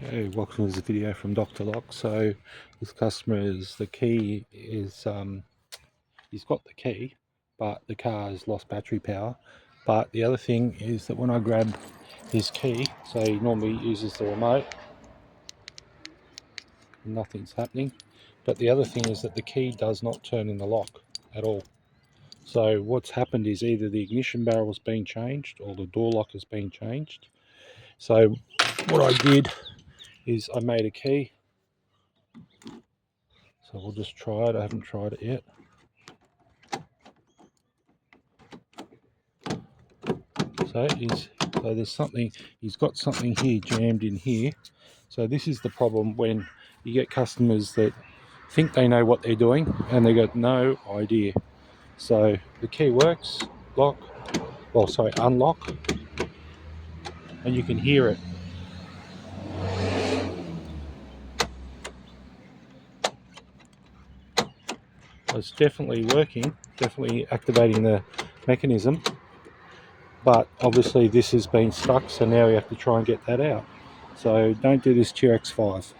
Okay, welcome to this video from Dr. Lock. So this customer is, the key is, he's got the key, but the car has lost battery power. But the other thing is that when I grab his key, so he normally uses the remote, nothing's happening. But the other thing is that the key does not turn in the lock at all. So what's happened is either the ignition barrel has been changed or the door lock has been changed. So what I did is I made a key. So we'll just try it. I haven't tried it yet. So there's something, he's got something here jammed in here. So this is the problem when you get customers that think they know what they're doing and they got no idea. So the key works, unlock, and you can hear it. It's definitely working, definitely activating the mechanism, but obviously this has been stuck, so now we have to try and get that out. So don't do this to your X5.